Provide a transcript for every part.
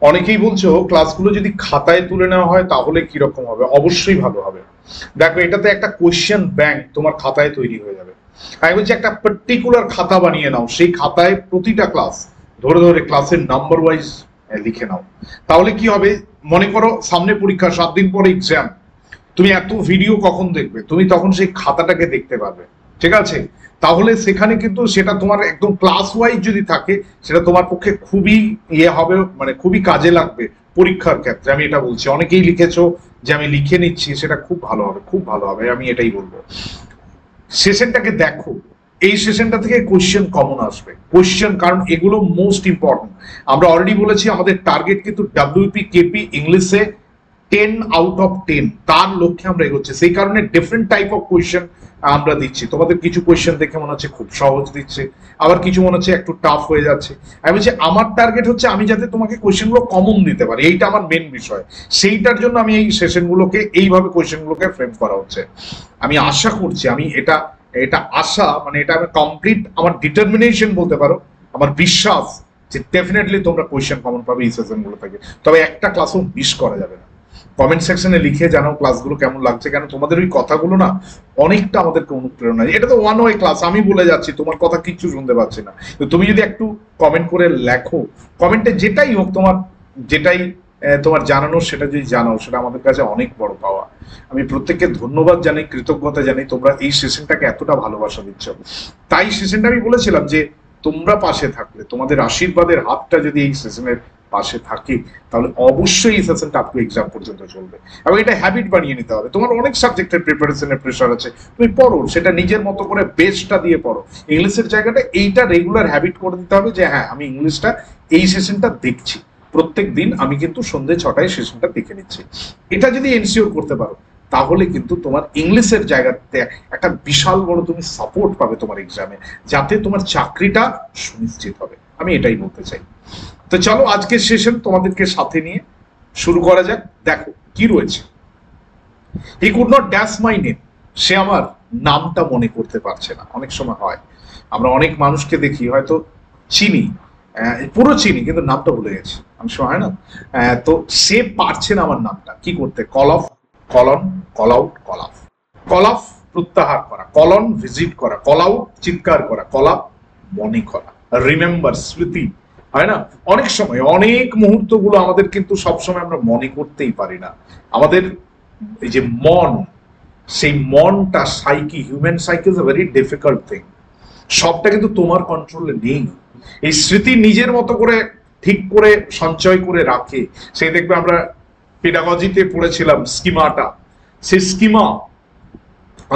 অনেকেই বলছো ক্লাসগুলো যদি খাতায় তুলে নেওয়া হয় তাহলে কিরকম হবে? অবশ্যই ভালো হবে। দেখো, এটাতে একটা কোয়েশ্চেন ব্যাংক তোমার খাতায় তৈরি হয়ে যাবে। আমি বলছি একটা পার্টিকুলার খাতা বানিয়ে নাও, সেই খাতায় প্রতিটা ক্লাস ধরে ধরে ক্লাসের নাম্বার ওয়াইজ লিখে নাও। তাহলে কি হবে, মনে করো সামনে পরীক্ষা, 7 দিন পরে এক্সাম, তুমি এত ভিডিও কখন দেখবে? তুমি তখন সেই খাতাটাকে দেখতে পারবে, ঠিক আছে? তাহলে সেখানে কিন্তু সেটা তোমার একদম ক্লাস ওয়াইজ যদি থাকে, সেটা তোমার পক্ষে খুবই হবে, মানে খুবই কাজে লাগবে পরীক্ষার ক্ষেত্রে। আমি এটা বলছি, অনেকেই লিখেছো যে আমি লিখে নিচ্ছি, সেটা খুব ভালো হবে, খুব ভালো হবে, আমি এটাই বলবো। সেশনটাকে দেখো, এই সেশনটা থেকে কোশ্চেন কমন আসবে, কোশ্চেন, কারণ এগুলো মোস্ট ইম্পর্টেন্ট। আমরা অলরেডি বলেছি আমাদের টার্গেট কিন্তু ডাব্লিউপি কেপি ইংলিশে 10 আউট অফ 10, তার লক্ষ্যে আমরা এগোচ্ছি। সেই কারণে ডিফারেন্ট টাইপ অফ কোয়েশ্চেন আমরা দিচ্ছি। তোমাদের কিছু কোয়েশ্চেন দেখে মনে হচ্ছে খুব সহজ দিচ্ছে, আবার কিছু মনে হচ্ছে একটু টাফ হয়ে যাচ্ছে। আমি বলছি আমার টার্গেট হচ্ছে আমি যাতে তোমাকে কোয়েশ্চেনগুলো কমন দিতে পারি, এইটা আমার মেন বিষয়। সেইটার জন্য আমি এই সেশনগুলোকে এইভাবে কোয়েশ্চেনগুলোকে ফ্রেম করা হচ্ছে। আমি আশা করছি, আমি এটা এটা আশা, মানে এটা আমি কমপ্লিট আমার ডিটারমিনেশন বলতে পারো, আমার বিশ্বাস যে ডেফিনেটলি তোমরা কোয়েশ্চেন কমন পাবে এই সেশনগুলো থেকে। তবে একটা ক্লাসও মিস করা যাবে না। কমেন্ট সেকশনে লিখে জানাও ক্লাসগুলো কেমন লাগছে, কেন তোমাদের ওই কথাগুলো না অনেকটা আমাদেরকে অনুপ্রেরণা। এটা তো ওয়ান ওয়ে ক্লাস, আমি বলে যাচ্ছি, তোমার কথা কিচ্ছু শুনতে পাচ্ছি না। তো তুমি যদি একটু কমেন্ট করে লেখো, কমেন্টে যেটাই হোক তোমার, যেটাই তোমার জানানোর সেটা যদি জানাও, সেটা আমাদের কাছে অনেক বড় পাওয়া। আমি প্রত্যেককে ধন্যবাদ জানাই, কৃতজ্ঞতা জানাই, তোমরা এই সেশনটাকে এতটা ভালোবাসা দিচ্ছ। তাই সেশনটা আমি বলেছিলাম যে তোমরা পাশে থাকলে, তোমাদের আশীর্বাদের হাতটা যদি এই সেশনের পাশে থাকে, তাহলে অবশ্যই এই সেশনটা আপ টু এক্সাম পর্যন্ত চলবে। এবং এটা হ্যাবিট বানিয়ে নিতে হবে। তোমার অনেক সাবজেক্টের প্রিপারেশনের প্রেশার আছে, তুমি পড়ো, সেটা নিজের মতো করে বেস্টটা দিয়ে পড়ো। ইংলিশের জায়গাটা এইটা রেগুলার হ্যাবিট করে দিতে হবে যে হ্যাঁ, আমি ইংলিশটা এই সেশনটা দেখছি, প্রত্যেক দিন আমি কিন্তু সন্ধ্যে 6টায় সেশনটা দেখে নিচ্ছি। এটা যদি এনশিওর করতে পারো, তাহলে কিন্তু তোমার ইংলিশের জায়গাতে একটা বিশাল বড় তুমি সাপোর্ট পাবে তোমার এক্সামে, যাতে তোমার চাকরিটা সুনিশ্চিত হবে। আমি এটাই বলতে চাই। তো চলো আজকের সেশন তোমাদেরকে সাথে নিয়ে শুরু করা যাক। দেখো কি রয়েছে। He could not dash my name, সে আমার নামটা মনে করতে পারছে না। অনেক সময় হয়, আমরা অনেক মানুষকে দেখি হয়তো চিনি, পুরো চিনি, কিন্তু নামটা ভুলে গেছি, অনেক সময় হয় না? তো সে পারছে না আমার নামটা কি করতে। Call off, call on, call out, call off. Call off প্রত্যাহার করা, কলন ভিজিট করা, কল আউট চিৎকার করা, কল আপ মনে করা, রিমেম্বার স্মৃতি, হয় না? অনেক সময় অনেক মুহূর্তগুলো আমাদের কিন্তু সবসময় আমরা মনে করতেই পারি না। আমাদের এই যে মন, সেই মনটা psyche, human psyche is a very difficult thing. সবটা কিন্তু তোমার কন্ট্রোলে নেই। এই স্মৃতি নিজের মতো করে ঠিক করে সঞ্চয় করে রাখে। সেই দেখবে আমরা পেডাগজিতে পড়েছিলাম স্কিমাটা, সেই স্কিমা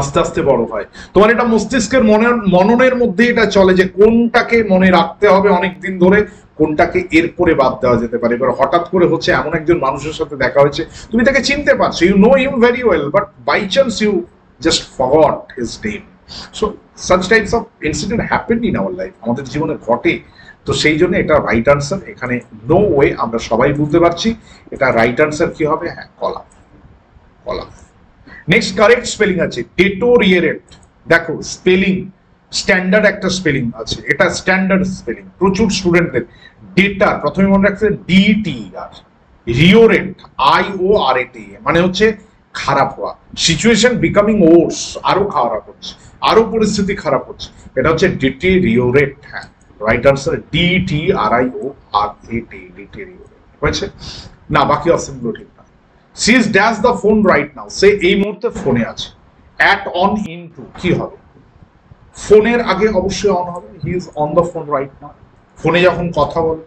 আস্তে আস্তে বড় হয়। তোমার এটা মস্তিষ্কের মননের মধ্যে এটা চলে যে কোনটাকে মনে রাখতে হবে অনেক দিন ধরে, কোনটাকে এরপরে বাদ দেওয়া যেতে পারে। এবার হঠাৎ করে হচ্ছে এমন একজন মানুষের সাথে দেখা হয়েছে, তুমি তাকে চিনতে পারছো, you know him very well, but by chance you just forgot his name. So such types of incident happen in our life, আমাদের জীবনে ঘটে। তো সেই জন্য এটা রাইট আনসার এখানে নো ওয়ে, আমরা সবাই বুঝতে পারছি এটা রাইট আনসার কি হবে। হ্যাঁ, কলা, কলা। নেক্সট কারেক্ট স্পেলিং আছে ডেটোরিয়েরেট। দেখো স্পেলিং স্ট্যান্ডার্ড একটা স্পেলিং আছে, এটা স্ট্যান্ডার্ড স্পেলিং প্রচুর স্টুডেন্টদের। ডেটা প্রথমে মনে রাখতে ডিটি আর রিওরেট, IORAT, মানে হচ্ছে খারাপ হওয়া, সিচুয়েশন বিকামিং ওর্স, আরো খারাপ হচ্ছে, আরো পরিস্থিতি খারাপ হচ্ছে, এটা হচ্ছে ডিটেরিওরেট। হ্যাঁ, রাইট আনসার DTRIORAT, ডিটেরিওরেট হয়েছে না? বাকি অপশনগুলো ঠিক না। She is dash the phone right now, সে এই মুহূর্তে ফোনে আছে। অ্যাট অন ইনটু কি হবে? ফোনের আগে অবশ্যই অন হবে। He is on the phone right নাও। ফোনে যখন কথা বলে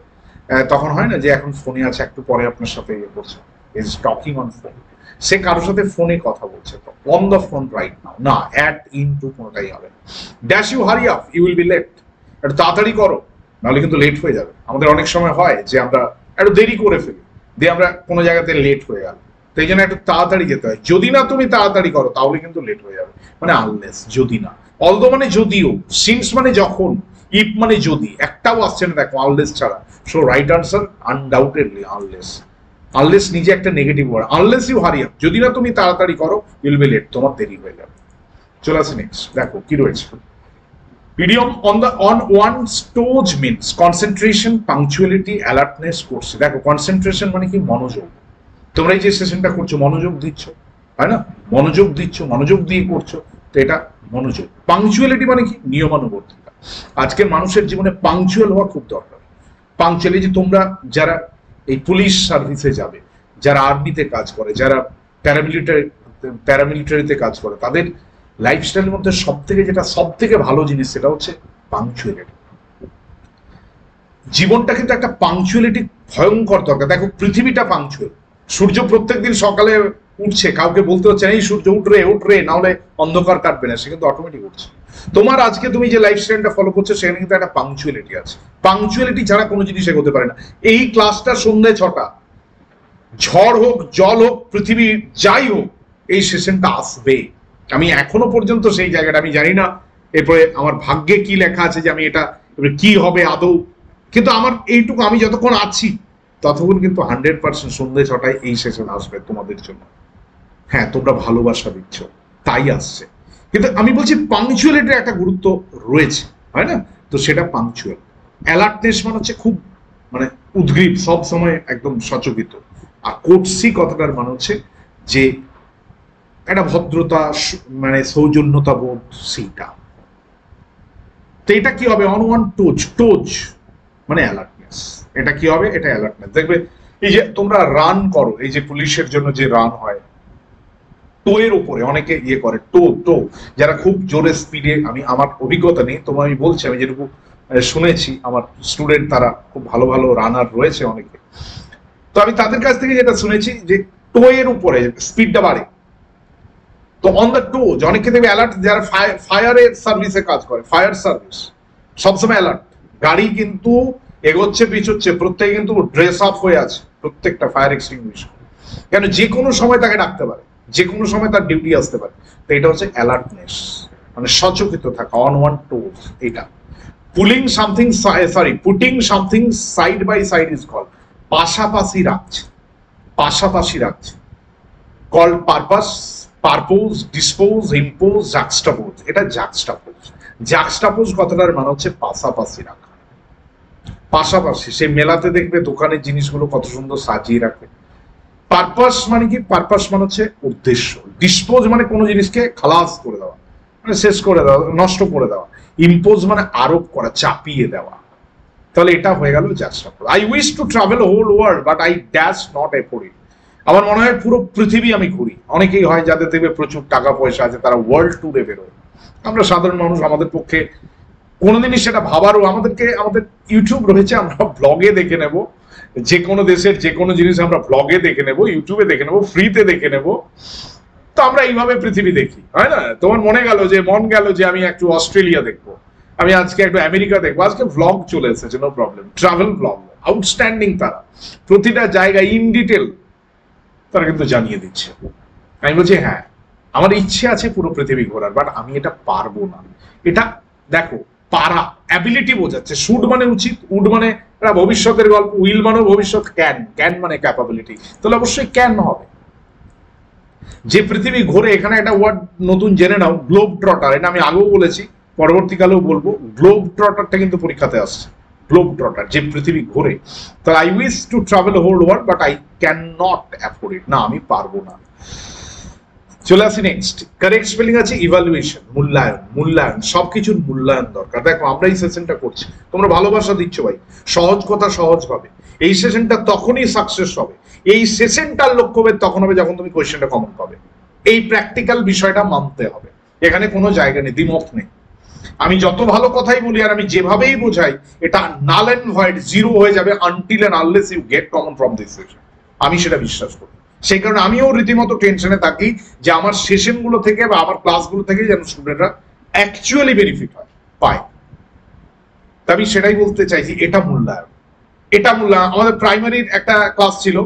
তখন হয় না যে এখন ফোনে আছে, একটু পরে আপনার সাথে ইয়ে করছে, ইজ টকিং অন ফোন। সে কারোর সাথে ফোনে কথা বলছে, তো on the phone right now না, অ্যাট ইনটু কোনোটাই হবে না। Dash you hurry up, you will be late, একটু তাড়াতাড়ি করো নাহলে কিন্তু লেট হয়ে যাবে। আমাদের অনেক সময় হয় যে আমরা একটু দেরি করে ফেলি, দিয়ে আমরা কোনো জায়গাতে লেট হয়ে গেল, তো এই জন্য একটু তাড়াতাড়ি যেতে হয়। যদি না তুমি তাড়াতাড়ি করো তাহলে কিন্তু লেট হয়ে যাবে। মানে আনলেস, যদি না, অলদো মানে যদিও, সিন্স মানে যখন, ইফ মানে যদি, একটাও আসছে না দেখো আনলেস ছাড়া। So right answer undoubtedly unless. Unless নিজে একটা negative word, unless you hurry up, যদি না তুমি তাড়াতাড়ি করো উইল বি লেট, তোমার দেরি হয়ে যাবে। চলে আসে নেক্সট, দেখো কি রয়েছে। Idiom on one stoge means concentration, punctuality, alertness করছে। দেখো কনসেন্ট্রেশন মানে কি? মনোযোগ। তোমরা এই যে সেশনটা করছো মনোযোগ দিচ্ছ, তাই না? মনোযোগ দিচ্ছ, মনোযোগ দিয়ে করছো, তো এটা মনোযোগ। পাংচুয়ালিটি মানে কি? নিয়মানুবর্তিতা। আজকের মানুষের জীবনে পাংচুয়াল হওয়া খুব দরকার। পাংচুয়ালিটি, তোমরা যারা এই পুলিশ সার্ভিসে যাবে, যারা আর্মিতে কাজ করে, যারা প্যারামিলিটারিতে কাজ করে, তাদের লাইফস্টাইলের মধ্যে সব থেকে ভালো জিনিস সেটা হচ্ছে পাংচুয়ালিটি। জীবনটা কিন্তু একটা পাংচুয়ালিটি ভয়ঙ্কর দরকার। দেখো পৃথিবীটা পাংচুয়াল। সূর্য প্রত্যেকদিন সকালে উঠছে, কাউকে বলতে হচ্ছে এই সূর্য উঠরে না হলে অন্ধকার কাটবে না, সে কিন্তু অটোমেটিক উঠছে। তোমার আজকে তুমি যে লাইফস্টাইলটা ফলো করছো সেখানে কিন্তু একটা পাংচুয়ালিটি আছে। পাংচুয়ালিটি ছাড়া কোনো জিনিস এগোতে পারে না। এই ক্লাসটা সন্ধ্যে 6টা, ঝড় হোক জল হোক পৃথিবী যাই হোক, এই সেশনটা আসবে। আমি এখনো পর্যন্ত সেই জায়গাটা আমি জানি না এরপরে আমার ভাগ্যে কি লেখা আছে যে আমি এটা কি হবে আদৌ, কিন্তু আমার এইটুকু আমি যতক্ষণ আছি ততক্ষণ কিন্তু 100% সন্ধ্যে 6টায় এই সেশন আসবে তোমাদের জন্য। হ্যাঁ, তোমরা ভালোবাসা দিচ্ছ তাই আসছে, কিন্তু আমি বলছি পাংচুয়ালিটির একটা গুরুত্ব রয়েছে, হয় না? তো সেটা পাংচুয়াল। অ্যালার্টনেস মানে হচ্ছে খুব মানে উদ্গ্রীব, সব সময় একদম সচকিত। আর কোর্টসি কথাটার মানে হচ্ছে যে একটা ভদ্রতা, মানে সৌজন্যতা বোধ, সেইটা। তো এটা কি হবে? অন ওয়ান টোজ মানে অ্যালার্টনেস। এটা কি হবে? এটা অ্যালার্টনেস। দেখবে এই যে তোমরা রান করো, এই যে পুলিশের জন্য যে রান হয়, টোয়ের উপরে অনেকে ইয়ে করে, টো যারা খুব জোরে স্পিডে, আমি আমার অভিজ্ঞতা নেই, তোমার আমি বলছি, আমি যেটুকু শুনেছি, আমার স্টুডেন্ট তারা খুব ভালো ভালো রানার রয়েছে অনেকে, তো আমি তাদের কাছ থেকে যেটা শুনেছি যে টোয়ের উপরে স্পিডটা বাড়ে। তো অন দ্য টোজ অনেকে দেখবে অ্যালার্ট, যারা ফায়ারের সার্ভিসে কাজ করে, ফায়ার সার্ভিস সবসময় অ্যালার্ট। গাড়ি কিন্তু এগোচ্ছে পিছোচ্ছে, প্রত্যেকে কিন্তু ড্রেস আপ হয়ে আছে, প্রত্যেকটা ফায়ার এক্সটিংগুইশার, কেন যে কোনো সময় তাকে ডাকতে পারে, যে কোনো সময় তার ডিউটি আসতে পারে। তো এটা হচ্ছে অ্যালার্টনেস, মানে সচকিত থাকা, অন ওয়ান টোজ। এটা putting something side by side is called, পাশাপাশি রাখছে, পাশাপাশি রাখছে, called purpose, dispose, impose, juxtapose. এটা জাক্সটাপোজ কথাটার মানে হচ্ছে পাশাপাশি রাখা। পাশাপাশি সে মেলাতে দেখবে দোকানের জিনিসগুলো কত সুন্দর সাজিয়ে রাখে। পারপাস মানে কি? পারপাস মানে হচ্ছে উদ্দেশ্য। ডিসপোজ মানে কোনো জিনিসকে খালাস করে দেওয়া, মানে শেষ করে দেওয়া, নষ্ট করে দেওয়া। ইম্পোজ মানে আরোপ করা, চাপিয়ে দেওয়া। তাহলে এটা হয়ে গেল juxtapose. I wish to travel whole world but I dash not afford it. আমার মনে হয় পুরো পৃথিবী আমি ঘুরি। অনেকেই হয় যাদের দেখবে প্রচুর টাকা পয়সা আছে, তারা ওয়ার্ল্ড ট্যুরে বেরোয়। আমরা সাধারণ মানুষ, আমাদের পক্ষে কোনোদিনই সেটা ভাবারও, আমাদের ইউটিউব রয়েছে, আমরা ব্লগে দেখে নেব, যে কোনো দেশের যে কোনো জিনিস আমরা ব্লগে দেখে নেব, ইউটিউবে দেখে নেব, ফ্রিতে দেখে নেব। তো আমরা এইভাবে পৃথিবী দেখি, হয় না? তোমার মন গেল যে আমি একটু অস্ট্রেলিয়া দেখবো, আমি আজকে একটু আমেরিকা দেখবো, আজকে ব্লগ চলে এসেছে, no problem, travel blog outstanding. তারা প্রতিটা জায়গায় ইন ডিটেল তারা কিন্তু জানিয়ে দিচ্ছে। আমি বলছি হ্যাঁ, আমার ইচ্ছে আছে পুরো পৃথিবী ঘোরার, বাট আমি এটা পারবো না। এটা দেখো, পারা, অ্যাবিলিটি বোঝাচ্ছে। শুড মানে উচিত, উড মানে এটা ভবিষ্যতের গল্প, উইল মানে ভবিষ্যৎ, ক্যান মানে ক্যাপাবিলিটি। তাহলে অবশ্যই ক্যান হবে। যে পৃথিবী ঘোরে, এখানে একটা ওয়ার্ড নতুন জেনে নাও, গ্লোব ট্রটার। এটা আমি আগেও বলেছি, পরবর্তীকালেও বলবো। গ্লোব ট্রটারটা কিন্তু পরীক্ষাতে আসছে, গ্লোব ট্রটার, যে পৃথিবী ঘোরে। তাহলে I wish to travel whole world but I can not afford it. না, আমি পারবো না। চলে আসি নেক্সট। কারেক্ট স্পেলিং আছে ইভালুয়েশন, মূল্যায়ন, সবকিছুর মূল্যায়ন দরকার। দেখো আমরা এই সেশনটা করছি, তোমরা ভালোবাসা দিচ্ছ ভাই, সহজ কথা সহজ ভাবে। এই সেশনটা তখনই সাকসেস হবে, এই সেশনটার লক্ষ্য হবে তখন হবে যখন তুমি কোয়েশ্চেনটা কমন পাবে। এই প্র্যাকটিক্যাল বিষয়টা মানতে হবে, এখানে কোনো জায়গা নেই, দ্বিমত নেই। আমি যত ভালো কথাই বলি আর আমি যেভাবেই বোঝাই, এটা নাল এন্ড ভয়েড, জিরো হয়ে যাবে until and unless you get common from this session. আমি সেটা বিশ্বাস করি। সেই কারণে আমিও রীতিমতো টেনশনে থাকি যে আমার সেশনগুলো থেকে বা আমার ক্লাসগুলো থেকে যেন স্টুডেন্টরা অ্যাকচুয়ালি বেনিফিট পায়। আমি সেটাই বলতে চাইছি, এটা মূল্যায়ন। আমাদের প্রাইমারির একটা ক্লাস ছিল,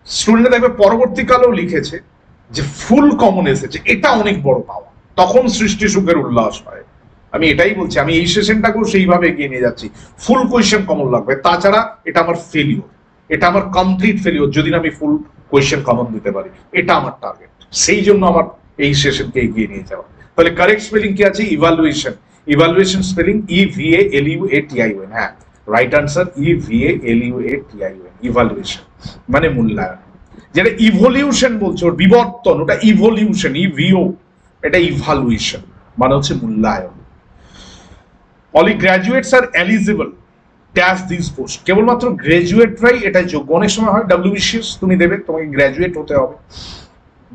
স্টুডেন্টরা দেখবে পরবর্তীকালেও লিখেছে যে ফুল কমন এসেছে, এটা অনেক বড় পাওয়া, তখন সৃষ্টি সুখের উল্লাস হয়। আমি এটাই বলছি, আমি এই সেশনটাকেও সেইভাবে এগিয়ে নিয়ে যাচ্ছি, ফুল কোয়েশ্চেন কমন লাগবে। তাছাড়া এটা আমার ফেলিওর, এটা আমার কমপ্লিট ফেলিওর যদি আমি ফুল কোয়েশ্চেন কমন দিতে পারি। এটা আমার টার্গেট, সেই জন্য আমার এই সেশনকে এগিয়ে নিয়ে যাওয়া। তাহলে কারেক্ট স্পেলিং কি আছে? ইভালুয়েশন। ইভালুয়েশন স্পেলিং EVALUATION, হ্যাঁ রাইট আনসার EVALUATION, ইভালুয়েশন মানে মূল্যায়ন। যেটা ইভলিউশন বলছো বিবর্তন, ওটা ইভলিউশন, ইভিও, এটা ইভালুয়েশন মানে হচ্ছে মূল্যায়ন। Only graduates are eligible dash this post, কেবলমাত্র গ্র্যাজুয়েটরাই এটা যোগ্য। অনেক সময় হয় WBCS তুমি দেবে, তোমাকে গ্র্যাজুয়েট হতে হবে।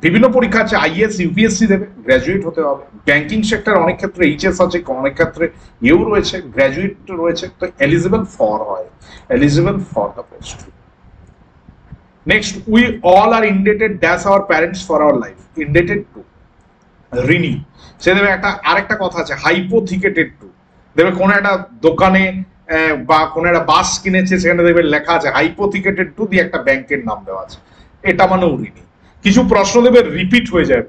বিভিন্ন পরীক্ষা আছে, IAS UPSC দেবে, গ্র্যাজুয়েট হতে হবে। ব্যাংকিং সেক্টর অনেক ক্ষেত্রে HS আছে, অনেক ক্ষেত্রে ইউ রয়েছে, গ্র্যাজুয়েট রয়েছে, তো এলিজিবল ফর হয়, eligible for the post. Next, we all are indebted dash our parents for our life, indebted to, ঋণী। সে দেবে একটা আরেকটা কথা আছে, হাইপোথিকেটেড টু, দেবে কোনো একটা দোকানে বা কোনো একটা বাস কিনেছে, সেখানে দেখবে লেখা আছে হাইপোথিকেটেড টু দিয়ে একটা ব্যাংকের নাম দেওয়া আছে, এটা মানেও ঋণী। কিছু প্রশ্ন দেবে রিপিট হয়ে যায়,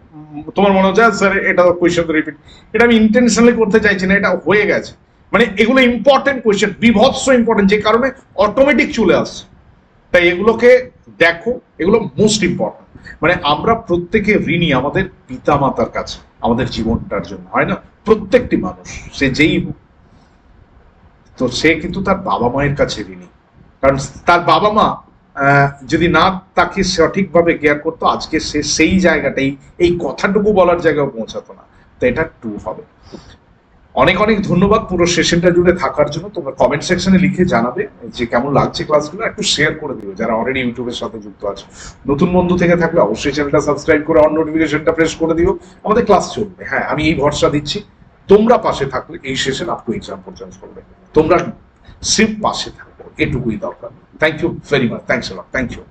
তোমার মনে হচ্ছে স্যার এটা কোয়েশ্চেন তো রিপিট, এটা আমি ইন্টেনশনালি করতে চাইছি না, এটা হয়ে গেছে, মানে এগুলো ইম্পর্টেন্ট কোয়েশ্চেন, বিভৎস ইম্পর্টেন্ট, যে কারণে অটোমেটিক চলে আসছে। তাই এগুলোকে দেখো, এগুলো মোস্ট ইম্পর্টেন্ট। মানে আমরা প্রত্যেকে ঋণী আমাদের পিতা মাতার কাছে, আমাদের জীবনটার জন্য, হয় না? প্রত্যেকটি মানুষ সে যেই হোক, তো সে কিন্তু তার বাবা মায়ের কাছে ঋণী, কারণ তার বাবা মা যদি না তাকে সঠিকভাবে কেয়ার করতো, আজকে সে সেই জায়গাটাই, এই কথাটুকু বলার জায়গায় পৌঁছাতো না। তো এটা টু হবে। অনেক অনেক ধন্যবাদ পুরো সেশনটা জুড়ে থাকার জন্য। তোমরা কমেন্ট সেকশনে লিখে জানাবে যে কেমন লাগছে ক্লাসগুলো, একটু শেয়ার করে দিও যারা অলরেডি ইউটিউবের সাথে যুক্ত আছে। নতুন বন্ধু থেকে থাকলে অবশ্যই চ্যানেলটা সাবস্ক্রাইব করে অন নোটিফিকেশনটা প্রেস করে দিও, আমাদের ক্লাস চলবে। হ্যাঁ, আমি এই ভরসা দিচ্ছি তোমরা পাশে থাকলে এই সেশন আপ টু এক্সাম পর্যন্ত করবে, তোমরা সিপ পাশে থাকো, এটুকুই দরকার। Thank you very much, thanks a lot, thank you.